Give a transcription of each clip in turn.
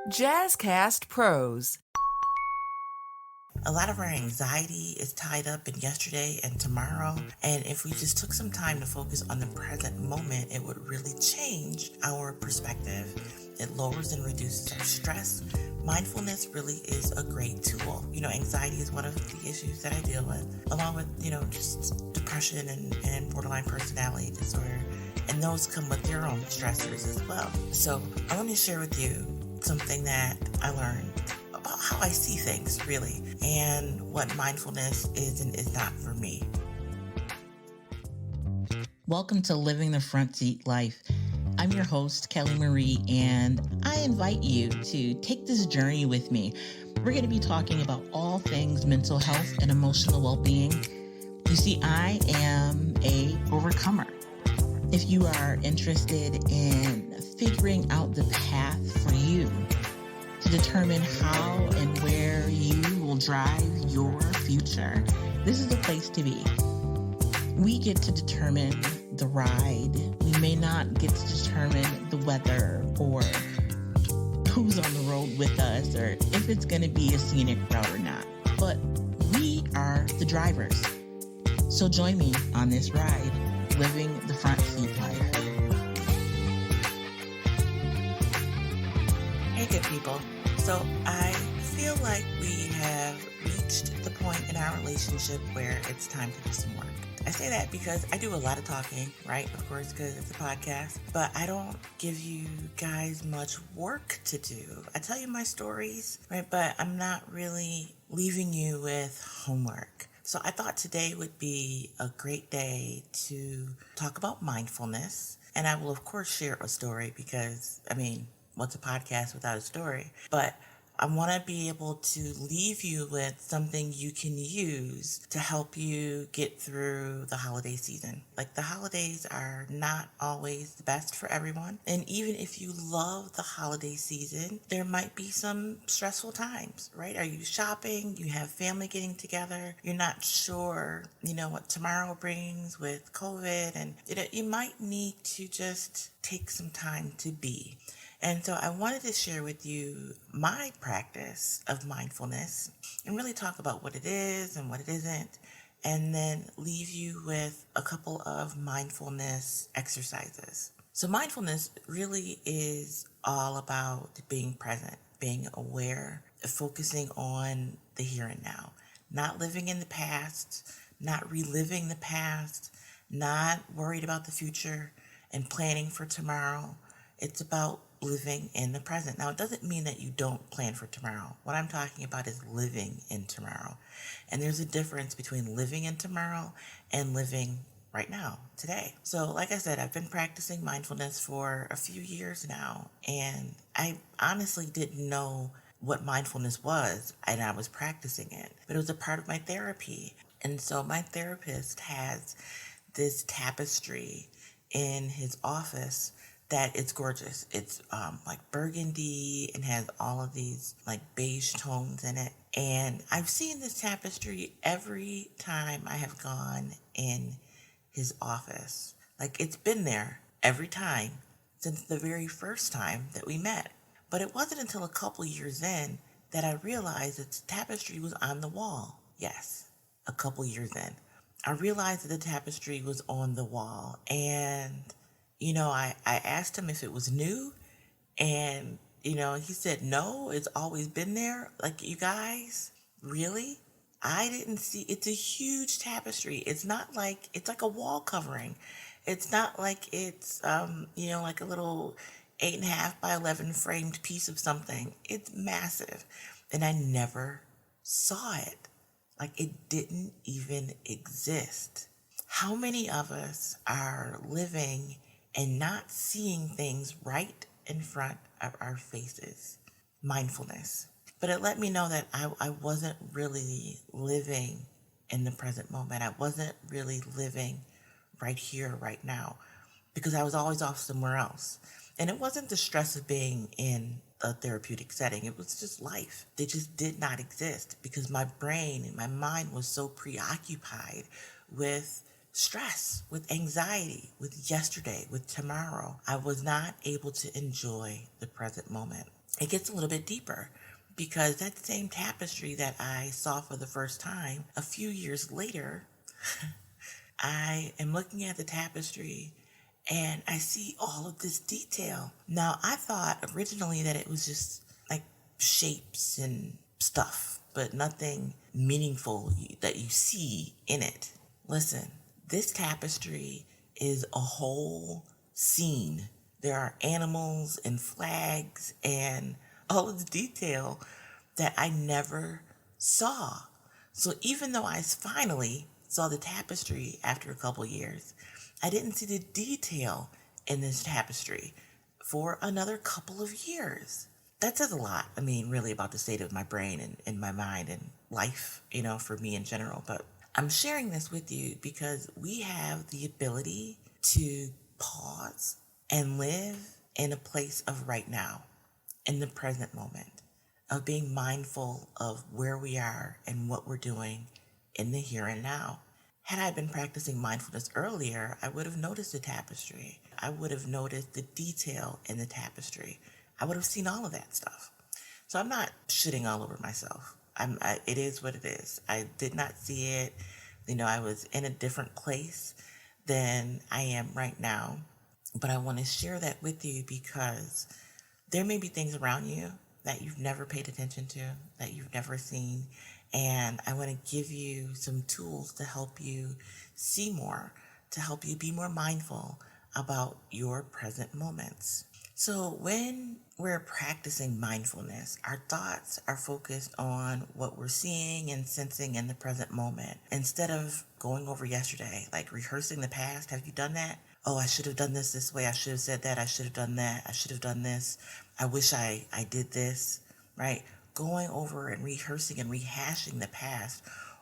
Jazzcast Pros. A lot of our anxiety is tied up in yesterday and tomorrow, and if we just took some time to focus on the present moment, it would really change our perspective. It lowers and reduces our stress. Mindfulness really is a great tool. Anxiety is one of the issues that I deal with, along with, just depression and borderline personality disorder, and those come with their own stressors as well. So I want to share with you something that I learned about how I see things, really, and what mindfulness is and is not for me. Welcome to Living the Front Seat Life. I'm your host, Kelly Marie, and I invite you to take this journey with me. We're going to be talking about all things mental health and emotional well-being. You see, I am a overcomer. If you are interested in figuring out the path for you to determine how and where you will drive your future, this is the place to be. We get to determine the ride. We may not get to determine the weather or who's on the road with us or if it's going to be a scenic route or not. But we are the drivers. So join me on this ride, living the front seat life. Hey, good people. So I feel like we have reached the point in our relationship where it's time to do some work. I say that because I do a lot of talking, right? Of course, because it's a podcast, but I don't give you guys much work to do. I tell you my stories, right? But I'm not really leaving you with homework. So I thought today would be a great day to talk about mindfulness. And I will, of course, share a story because, what's a podcast without a story? But I want to be able to leave you with something you can use to help you get through the holiday season. Like, the holidays are not always the best for everyone. And even if you love the holiday season, there might be some stressful times, right? Are you shopping? You have family getting together. You're not sure, what tomorrow brings with COVID. And you might need to just take some time to be. And so I wanted to share with you my practice of mindfulness and really talk about what it is and what it isn't, and then leave you with a couple of mindfulness exercises. So mindfulness really is all about being present, being aware, focusing on the here and now, not living in the past, not reliving the past, not worried about the future and planning for tomorrow. It's about living in the present. Now, it doesn't mean that you don't plan for tomorrow. What I'm talking about is living in tomorrow. And there's a difference between living in tomorrow and living right now, today. So, like I said, I've been practicing mindfulness for a few years now, and I honestly didn't know what mindfulness was, and I was practicing it. But it was a part of my therapy. And so my therapist has this tapestry in his office that it's gorgeous. It's like burgundy and has all of these like beige tones in it. And I've seen this tapestry every time I have gone in his office. Like, it's been there every time since the very first time that we met. But it wasn't until a couple years in that I realized that the tapestry was on the wall. Yes, a couple years in. I realized that the tapestry was on the wall, and I asked him if it was new, and, he said, no, it's always been there. Like, you guys, really? I didn't see, it's a huge tapestry. It's not like, it's like a wall covering. It's not like it's, like a little 8.5 by 11 framed piece of something. It's massive. And I never saw it. Like, it didn't even exist. How many of us are living and not seeing things right in front of our faces? Mindfulness. But it let me know that I wasn't really living in the present moment. I wasn't really living right here, right now, because I was always off somewhere else. And it wasn't the stress of being in a therapeutic setting. It was just life. They just did not exist because my brain and my mind was so preoccupied with stress, with anxiety, with yesterday, with tomorrow. I was not able to enjoy the present moment. It gets a little bit deeper because that same tapestry that I saw for the first time a few years later, I am looking at the tapestry and I see all of this detail. Now, I thought originally that it was just like shapes and stuff, but nothing meaningful that you see in it. Listen, this tapestry is a whole scene. There are animals and flags and all of the detail that I never saw. So even though I finally saw the tapestry after a couple years, I didn't see the detail in this tapestry for another couple of years. That says a lot, really about the state of my brain and my mind and life, for me in general. But I'm sharing this with you because we have the ability to pause and live in a place of right now, in the present moment, of being mindful of where we are and what we're doing in the here and now. Had I been practicing mindfulness earlier, I would have noticed the tapestry. I would have noticed the detail in the tapestry. I would have seen all of that stuff. So I'm not shitting all over myself. It is what it is. I did not see it. I was in a different place than I am right now. But I want to share that with you because there may be things around you that you've never paid attention to, that you've never seen. And I want to give you some tools to help you see more, to help you be more mindful about your present moments. So when we're practicing mindfulness, our thoughts are focused on what we're seeing and sensing in the present moment. Instead of going over yesterday, like rehearsing the past, have you done that? Oh, I should have done this way. I should have said that. I should have done that. I should have done this. I wish I did this, right? Going over and rehearsing and rehashing the past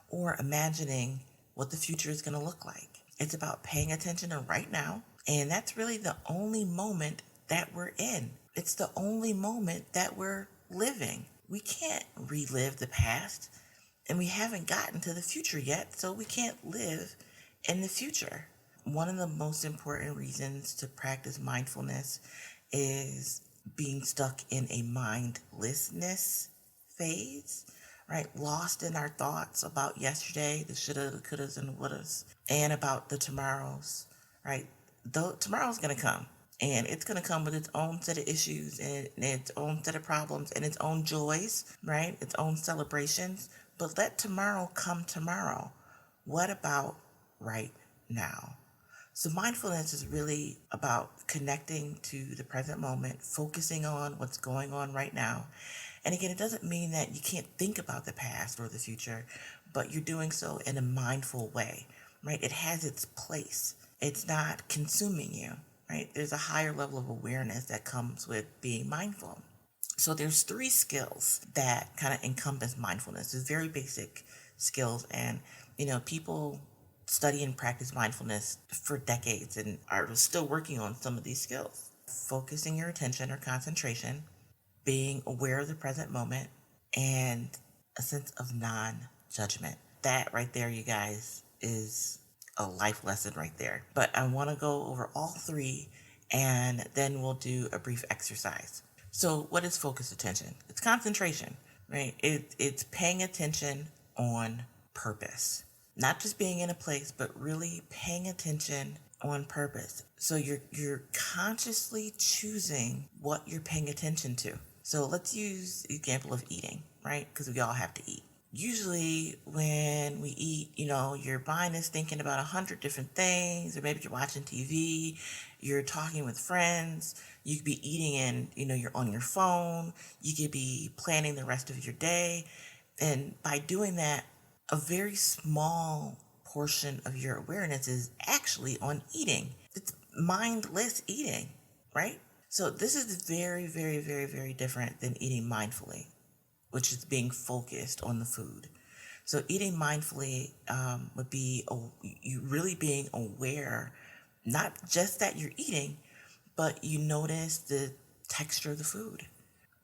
or imagining what the future is going to look like. It's about paying attention to right now. And that's really the only moment that we're in. It's the only moment that we're living. We can't relive the past and we haven't gotten to the future yet, so we can't live in the future. One of the most important reasons to practice mindfulness is being stuck in a mindlessness phase, right? Lost in our thoughts about yesterday, the shoulda, the couldas, and the wouldas, and about the tomorrows, right? Though tomorrow's gonna come, and it's gonna come with its own set of issues and its own set of problems and its own joys, right? Its own celebrations. But let tomorrow come tomorrow. What about right now? So mindfulness is really about connecting to the present moment, focusing on what's going on right now. And again, it doesn't mean that you can't think about the past or the future, but you're doing so in a mindful way, right? It has its place. It's not consuming you, right? There's a higher level of awareness that comes with being mindful. So there's 3 skills that kind of encompass mindfulness. It's very basic skills, and people study and practice mindfulness for decades and are still working on some of these skills. Focusing your attention or concentration, being aware of the present moment, and a sense of non-judgment. That right there, you guys, is a life lesson right there. But I want to go over all 3 and then we'll do a brief exercise. So what is focused attention? It's concentration, right? It's paying attention on purpose. Not just being in a place, but really paying attention on purpose. So you're consciously choosing what you're paying attention to. So let's use the example of eating, right? Because we all have to eat. Usually when we eat, your mind is thinking about 100 different things, or maybe you're watching TV, you're talking with friends, you could be eating and, you're on your phone, you could be planning the rest of your day. And by doing that, a very small portion of your awareness is actually on eating. It's mindless eating, right? So this is very, very, very, very different than eating mindfully, which is being focused on the food. So eating mindfully would be you really being aware, not just that you're eating, but you notice the texture of the food.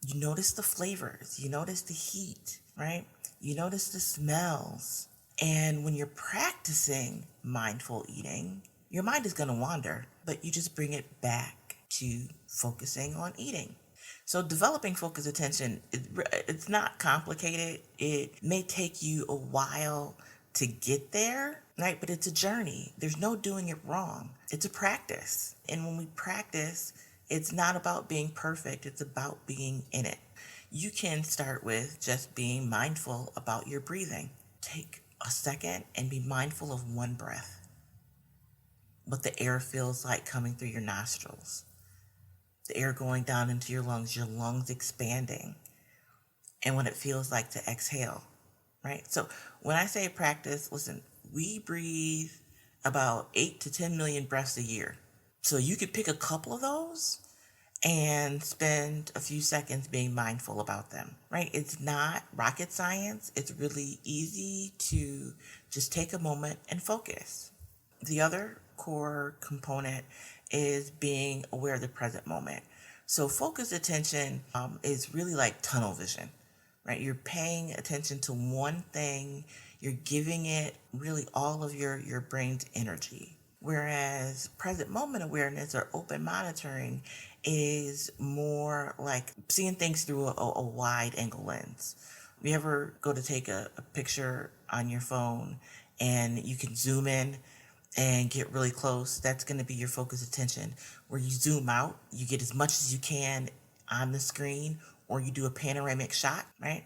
You notice the flavors. You notice the heat, right? You notice the smells. And when you're practicing mindful eating, your mind is going to wander, but you just bring it back to focusing on eating. So developing focused attention, it's not complicated. It may take you a while to get there, right? But it's a journey. There's no doing it wrong. It's a practice. And when we practice, it's not about being perfect. It's about being in it. You can start with just being mindful about your breathing. Take a second and be mindful of one breath. What the air feels like coming through your nostrils. The air going down into your lungs expanding, and what it feels like to exhale, right? So when I say practice, listen, we breathe about 8 to 10 million breaths a year. So you could pick a couple of those and spend a few seconds being mindful about them, right? It's not rocket science. It's really easy to just take a moment and focus. The other core component is being aware of the present moment. So focused attention is really like tunnel vision, right? You're paying attention to one thing. You're giving it really all of your brain's energy. Whereas present moment awareness or open monitoring is more like seeing things through a wide angle lens. You ever go to take a picture on your phone and you can zoom in and get really close? That's going to be your focused attention. Where you zoom out, you get as much as you can on the screen, or you do a panoramic shot, right?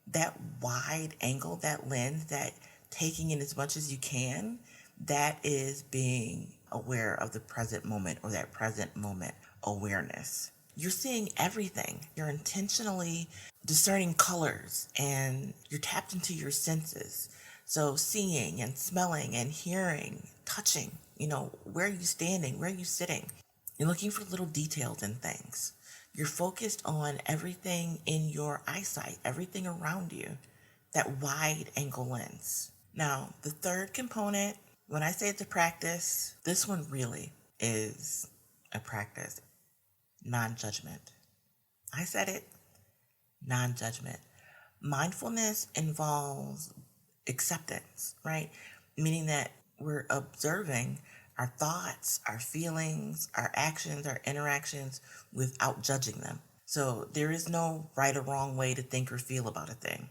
That wide angle, that lens, that taking in as much as you can, that is being aware of the present moment, or that present moment awareness. You're seeing everything. You're intentionally discerning colors, and you're tapped into your senses. So seeing and smelling and hearing, touching, where are you standing? Where are you sitting? You're looking for little details in things. You're focused on everything in your eyesight, everything around you, that wide angle lens. Now, the third component, when I say it's a practice, this one really is a practice. Non-judgment. I said it. Non-judgment. Mindfulness involves acceptance, right? Meaning that we're observing our thoughts, our feelings, our actions, our interactions without judging them. So there is no right or wrong way to think or feel about a thing.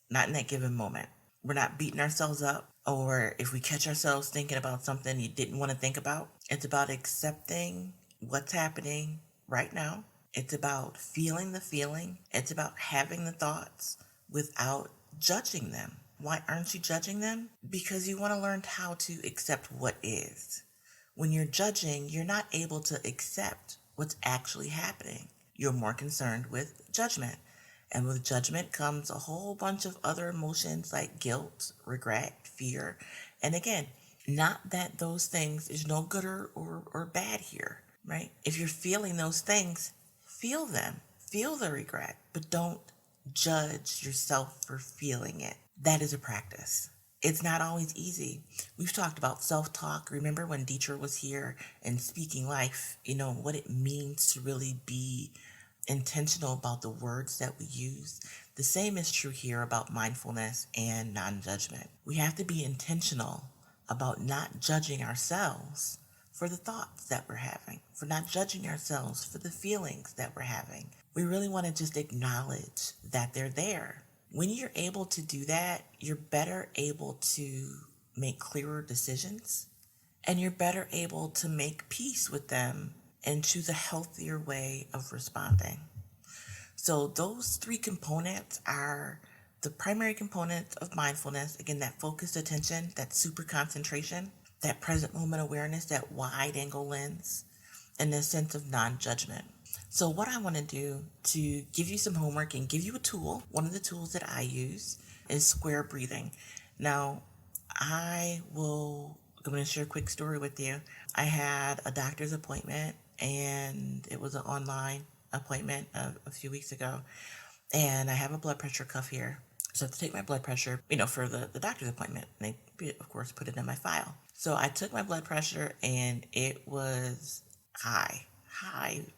Not in that given moment. We're not beating ourselves up, or if we catch ourselves thinking about something you didn't want to think about. It's about accepting what's happening right now. It's about feeling the feeling. It's about having the thoughts without judging them. Why aren't you judging them? Because you want to learn how to accept what is. When you're judging, you're not able to accept what's actually happening. You're more concerned with judgment. And with judgment comes a whole bunch of other emotions like guilt, regret, fear. And again, not that those things, there's no good or bad here, right? If you're feeling those things, feel them. Feel the regret, but don't judge yourself for feeling it. That is a practice. It's not always easy. We've talked about self-talk. Remember when Dietrich was here and speaking life, what it means to really be intentional about the words that we use. The same is true here about mindfulness and non-judgment. We have to be intentional about not judging ourselves for the thoughts that we're having, for not judging ourselves for the feelings that we're having. We really want to just acknowledge that they're there. When you're able to do that, you're better able to make clearer decisions, and you're better able to make peace with them and choose a healthier way of responding. So those three components are the primary components of mindfulness. Again, that focused attention, that super concentration, that present moment awareness, that wide angle lens, and the sense of non-judgment. So what I want to do to give you some homework and give you a tool, one of the tools that I use is square breathing. Now, I'm going to share a quick story with you. I had a doctor's appointment, and it was an online appointment a few weeks ago. And I have a blood pressure cuff here. So I have to take my blood pressure, for the doctor's appointment. And they, of course, put it in my file. So I took my blood pressure, and it was high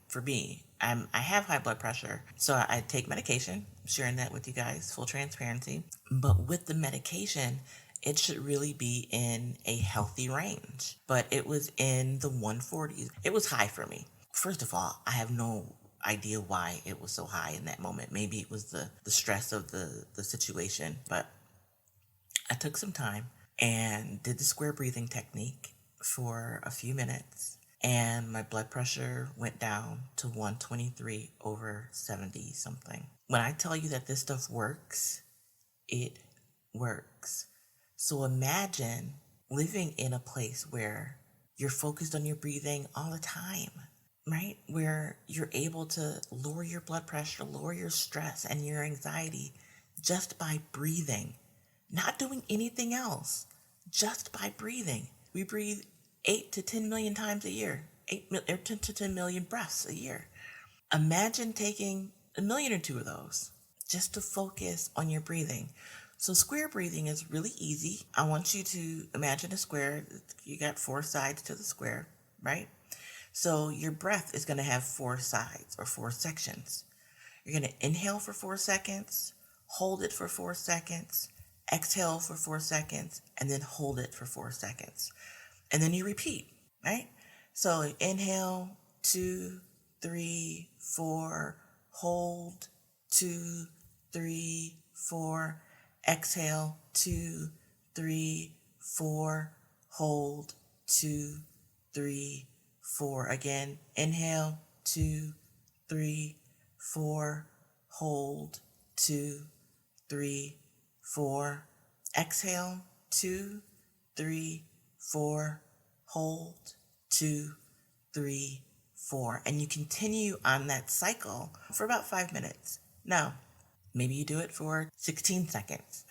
for me. I have high blood pressure, so I take medication. I'm sharing that with you guys, full transparency. But with the medication, it should really be in a healthy range. But it was in the 140s. It was high for me. First of all, I have no idea why it was so high in that moment. Maybe it was the stress of the situation. But I took some time and did the square breathing technique for a few minutes, and my blood pressure went down to 123/70 something. When I tell you that this stuff works, it works. So imagine living in a place where you're focused on your breathing all the time, right? Where you're able to lower your blood pressure, lower your stress and your anxiety just by breathing, not doing anything else, just by breathing. We breathe 8 to 10 million times a year, 10 to 10 million breaths a year. Imagine taking a million or two of those just to focus on your breathing. So square breathing is really easy. I want you to imagine a square. You got 4 sides to the square, right? So your breath is going to have 4 sides or 4 sections. You're going to inhale for 4 seconds, hold it for 4 seconds, exhale for 4 seconds, and then hold it for 4 seconds. And then you repeat, right? So inhale, 2, 3, 4, hold, 2, 3, 4, exhale, 2, 3, 4, hold, 2, 3, 4. Again, inhale, 2, 3, 4, hold, 2, 3, 4. Exhale, 2, 3, 4, hold, 2, 3, 4. And you continue on that cycle for about 5 minutes. Now, maybe you do it for 16 seconds.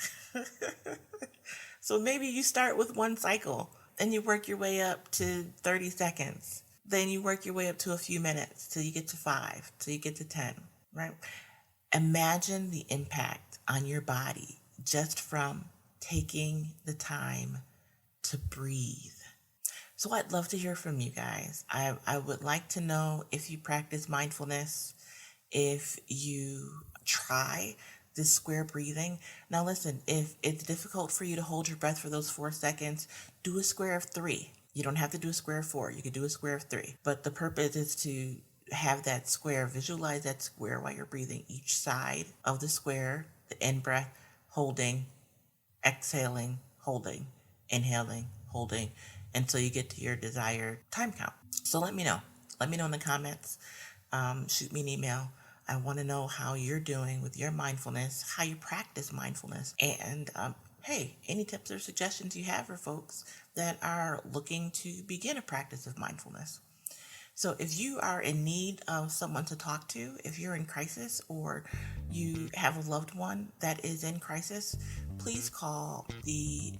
So maybe you start with 1 cycle and you work your way up to 30 seconds. Then you work your way up to a few minutes till you get to 5, till you get to 10, right? Imagine the impact on your body just from taking the time to breathe. So I'd love to hear from you guys. I would like to know if you practice mindfulness, if you try this square breathing. Now listen, if it's difficult for you to hold your breath for those 4 seconds, do a square of 3. You don't have to do a square of 4. You could do a square of 3. But the purpose is to have that square, visualize that square while you're breathing each side of the square, the in-breath, holding, exhaling, holding, inhaling, holding, until you get to your desired time count. So let me know. Let me know in the comments. Shoot me an email. I want to know how you're doing with your mindfulness, how you practice mindfulness, and hey, any tips or suggestions you have for folks that are looking to begin a practice of mindfulness. So if you are in need of someone to talk to, if you're in crisis or you have a loved one that is in crisis, please call the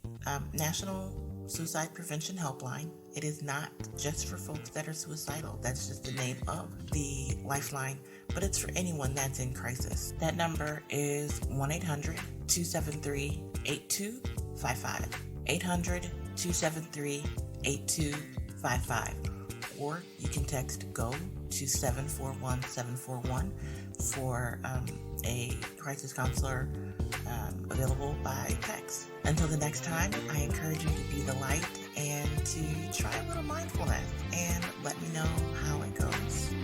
National Suicide Prevention Hotline. It is not just for folks that are suicidal. That's just the name of the lifeline, but it's for anyone that's in crisis. That number is 1-800-273-8255. 800-273-8255. Or you can text GO to 741-741 for a crisis counselor available by text. Until the next time, I encourage you to be the light and to try a little mindfulness and let me know how it goes.